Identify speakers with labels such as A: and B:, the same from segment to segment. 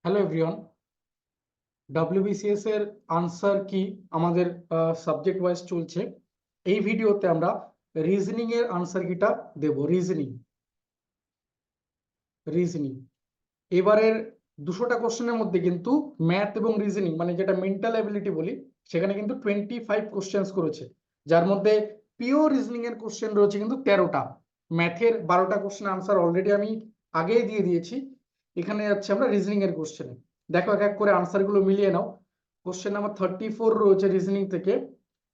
A: Hello everyone, WBCS এর answer কি আমাদের সাবজেক্ট ওয়াইজ চলছে। এই ভিডিওতে আমরা রিজনিং এর আনসার কিটা দেব। রিজনিং এবারের 200টা কোশ্চেনের মধ্যে কিন্তু ম্যাথ এবং রিজনিং মানে যেটা মেন্টাল অ্যাবিলিটি বলি, সেখানে কিন্তু 25 কোশ্চেন্স করেছে, যার মধ্যে পিওর রিজনিং এর কোশ্চেন রয়েছে কিন্তু 13টা। ম্যাথের 12টা কোশ্চেন আনসার অলরেডি আমি আগেই দিয়ে দিয়েছি। এখানে যাচ্ছে আমরা রিজনিং এর কোশ্চেনে। দেখো এক এক করে আনসার গুলো মিলিয়ে নাও। কোশ্চেন নাম্বার 34 রয়েছে রিজনিং থেকে,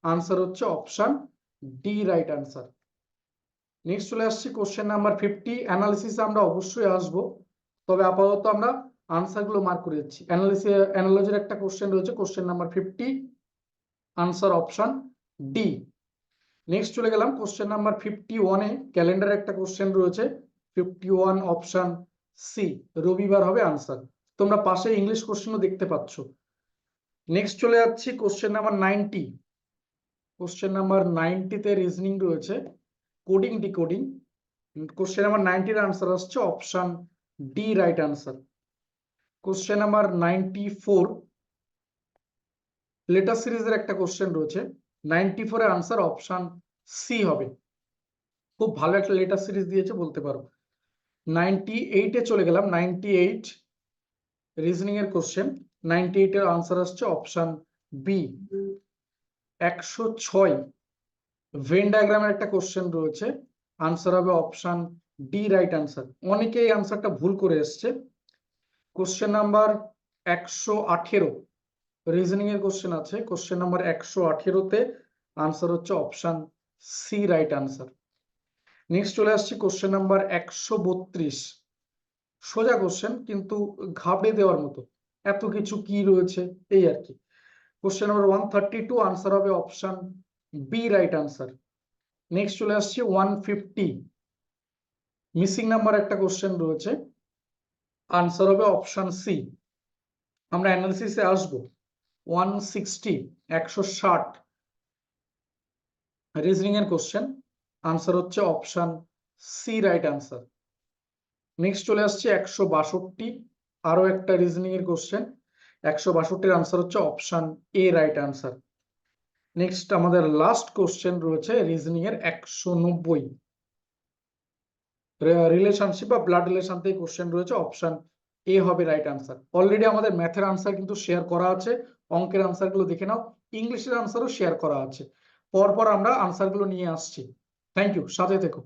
A: আনসার হচ্ছে option D, right answer. Next চলে আসছি কোশ্চেন নাম্বার 50। অ্যানালিসিসে আমরা অবশ্যই আসবো, তবে আপাতত আমরা আনসার গুলো মার্ক করে দিচ্ছি। অ্যানালজির একটা কোশ্চেন রয়েছে, question number 50, answer option D. Next চলে গেলাম কোশ্চেন নাম্বার 51-এ। ক্যালেন্ডার একটা কোশ্চেন রয়েছে, 51 অপশন সি, রবিবার হবে আনসার। তোমরা পাশে ইংলিশ কোশ্চেনও দেখতে পাচ্ছ। নেক্সট চলে যাচ্ছি কোশ্চেন নাম্বার 90। কোশ্চেন নাম্বার 90-তে রিজনিং রয়েছে, কোডিং ডিকোডিং। কোশ্চেন নাম্বার 90-এর আনসার আসছে option D, right answer. Question number 94, letter সিরিজের একটা কোশ্চেন রয়েছে, 94-এর আনসার অপশন সি হবে। খুব ভালো একটা লেটার সিরিজ দিয়েছে বলতে পারো। 98-এ চলে গেলাম। 98 রিজনিং এর কোশ্চেন, 98-এর আনসার আসছে অপশন বি। 106 ভেন ডায়াগ্রামের একটা কোশ্চেন রয়েছে, আনসার হবে অপশন ডি, রাইট আনসার। অনেকে এই আনসারটা ভুল করে এসছে। কোশ্চেন নাম্বার 118 রিজনিং এর কোশ্চেন আছে, কোশ্চেন নাম্বার 118-তে আনসার হচ্ছে option C, right answer. Next চলে আসছি কোশ্চেন নাম্বার 132। সোজা কোশ্চেন কিন্তু ঘাবড়ে দেওয়ার মতো, এত কিছু কি রয়েছে এই আর কি। কোশ্চেন নাম্বার 132, আনসার হবে option B, right answer. Next চলে আসছে 150, মিসিং নাম্বার একটা কোশ্চেন রয়েছে, আনসার হবে অপশন সি। আমরা অ্যানালিসিসে আসবো। 160 160 রিজনিং এর কোশ্চেন, আনসার হচ্ছে option C, right answer. Next চলে আসছে 162, আরো একটা রিজনিং এর কোশ্চেন, 162-এর আনসার হচ্ছে option A, right answer. Next আমাদের লাস্ট কোশ্চেন রয়েছে রিজনিং এর 190, রিলেশনশিপ বা ব্লাড রিলেশন থেকে কোশ্চেন রয়েছে, অপশন এ হবে রাইট আনসার। অলরেডি আমাদের ম্যাথের আনসার কিন্তু শেয়ার করা আছে, অঙ্কের আনসার গুলো দেখে নাও, ইংলিশের আনসারও শেয়ার করা আছে। পরপর আমরা আনসার গুলো নিয়ে আসছি। থ্যাংক ইউ, সাথে থেকো।